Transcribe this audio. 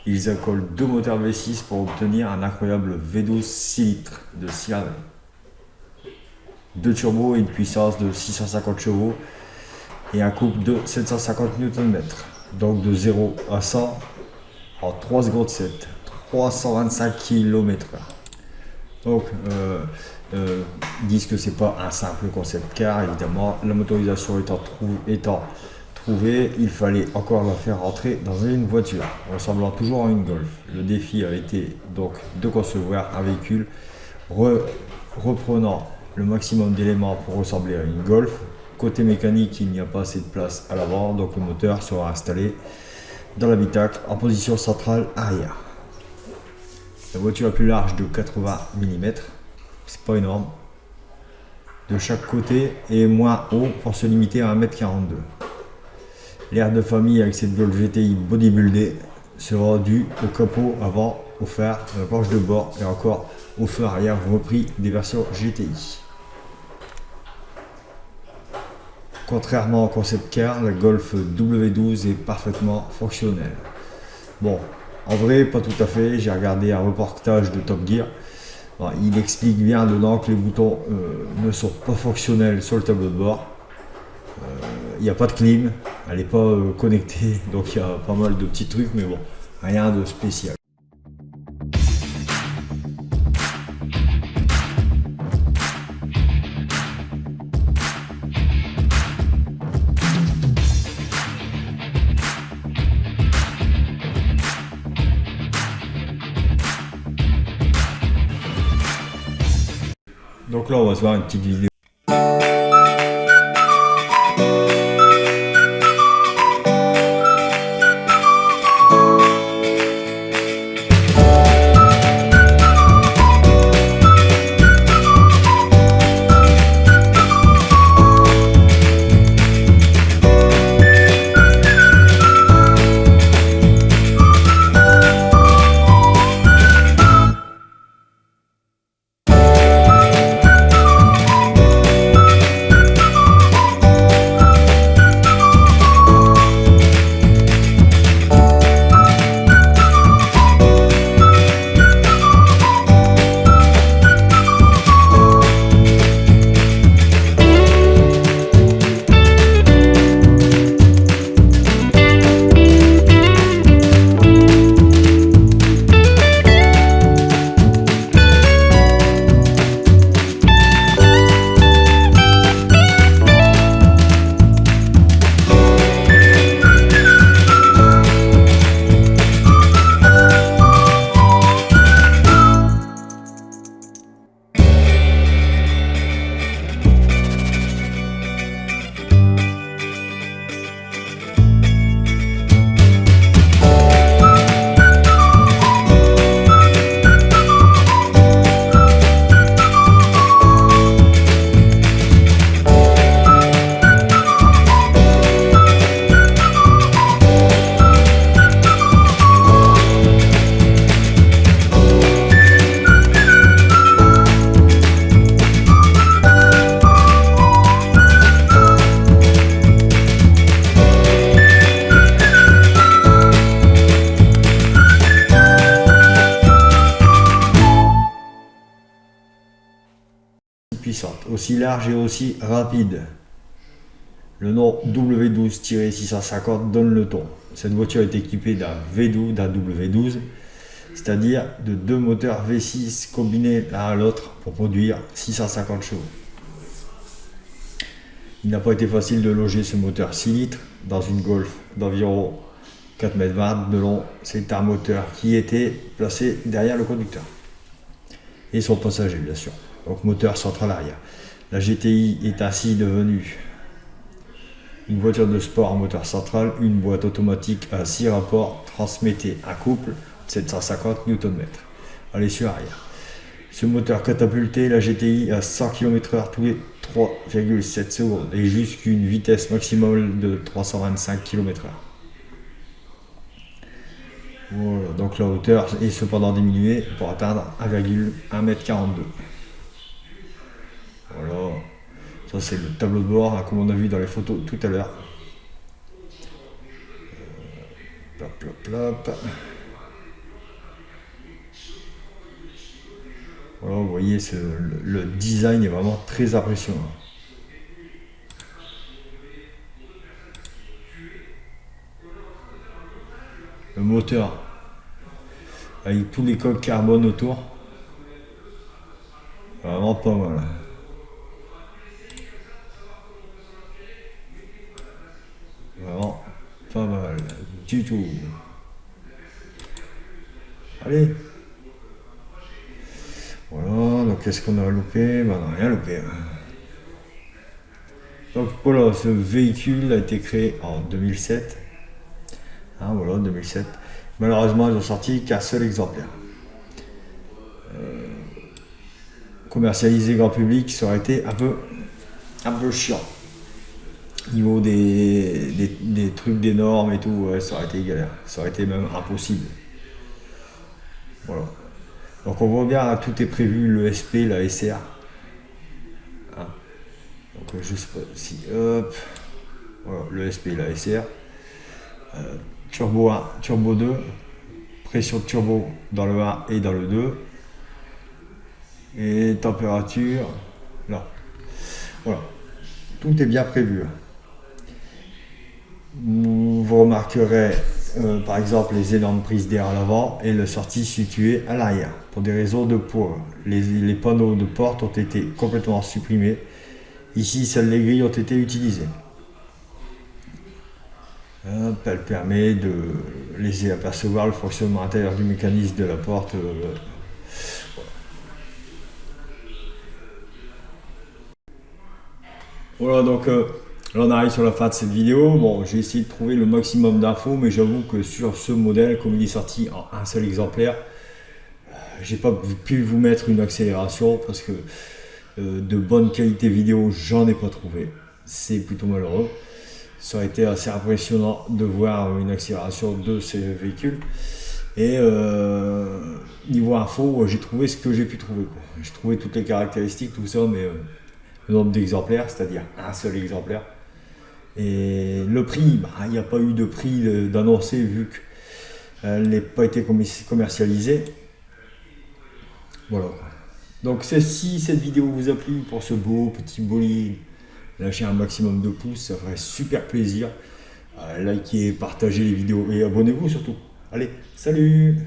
ils accolent deux moteurs V6 pour obtenir un incroyable V12 6 litres de cylindrée. Deux turbos et une puissance de 650 chevaux et un couple de 750 Nm. Donc de 0 à 100 en 3 secondes 7, 325 km/h. Donc ils disent que c'est pas un simple concept car évidemment la motorisation étant trouvée, il fallait encore la faire rentrer dans une voiture ressemblant toujours à une Golf. Le défi a été donc de concevoir un véhicule reprenant le maximum d'éléments pour ressembler à une Golf. Côté mécanique, il n'y a pas assez de place à l'avant, donc le moteur sera installé dans l'habitacle en position centrale arrière. La voiture est plus large de 80 mm, c'est pas énorme, de chaque côté et moins haut pour se limiter à 1,42 m. L'air de famille avec cette Golf GTI bodybuildée sera dû au capot avant, au phare, à la planche de bord et encore au feu arrière repris des versions GTI. Contrairement au concept car, la Golf W12 est parfaitement fonctionnelle. Bon, en vrai, pas tout à fait. J'ai regardé un reportage de Top Gear. Bon, il explique bien dedans que les boutons ne sont pas fonctionnels sur le tableau de bord. Il n'y a pas de clim, elle n'est pas connectée, donc il y a pas mal de petits trucs, mais bon, rien de spécial. Donc là, on va se voir une petite vidéo. Puissante, aussi large et aussi rapide. Le nom W12-650 donne le ton. Cette voiture est équipée d'un V12, d'un W12, c'est-à-dire de deux moteurs V6 combinés l'un à l'autre pour produire 650 chevaux. Il n'a pas été facile de loger ce moteur 6 litres dans une Golf d'environ 4,20 m de long. C'est un moteur qui était placé derrière le conducteur et son passager, bien sûr. Donc moteur central arrière. La GTI est ainsi devenue une voiture de sport en moteur central. Une boîte automatique à 6 rapports transmettait un couple de 750 Nm à l'essieu arrière. Ce moteur catapultait la GTI à 100 km/h tous les 3,7 secondes et jusqu'une vitesse maximale de 325 km/h. Voilà, donc la hauteur est cependant diminuée pour atteindre 1,42 m. Voilà, ça c'est le tableau de bord hein, comme on a vu dans les photos tout à l'heure. Plop, plop, plop. Voilà, vous voyez, le design est vraiment très impressionnant. Le moteur, avec tous les coques carbone autour, vraiment pas mal. Vraiment pas mal du tout. Allez. Voilà, donc qu'est-ce qu'on a loupé? Ben, on n'a rien loupé. Donc voilà, ce véhicule a été créé en 2007. Hein, voilà, 2007. Malheureusement, ils ont sorti qu'un seul exemplaire. Commercialisé grand public, ça aurait été un peu chiant. Niveau des trucs, des normes et tout, ouais, ça aurait été galère. Ça aurait été même impossible. Voilà. Donc on voit bien, hein, tout est prévu, le SP, la SR. Hein. Donc je sais pas si, hop, voilà, le SP, la SR. Turbo 1, turbo 2, pression de turbo dans le 1 et dans le 2. Et température, là. Voilà. Tout est bien prévu. Vous remarquerez par exemple les énormes prises d'air à l'avant et le sortie située à l'arrière. Pour des raisons de poids, les panneaux de porte ont été complètement supprimés. Ici, seules les grilles ont été utilisées. Hop, elle permet de laisser apercevoir le fonctionnement intérieur du mécanisme de la porte. Voilà, donc là on arrive sur la fin de cette vidéo. Bon, j'ai essayé de trouver le maximum d'infos, mais j'avoue que sur ce modèle, comme il est sorti en un seul exemplaire, j'ai pas pu vous mettre une accélération parce que de bonne qualité vidéo, j'en ai pas trouvé. C'est plutôt malheureux. Ça aurait été assez impressionnant de voir une accélération de ces véhicules. Et niveau info, j'ai trouvé ce que j'ai pu trouver. J'ai trouvé toutes les caractéristiques, tout ça, mais le nombre d'exemplaires, c'est-à-dire un seul exemplaire. Et le prix, il n'y a pas eu de prix d'annoncé vu qu'elle n'a pas été commercialisée. Voilà. Donc si cette vidéo vous a plu pour ce beau petit bolide, lâchez un maximum de pouces, ça ferait super plaisir. Likez, partagez les vidéos et abonnez-vous surtout. Allez, salut!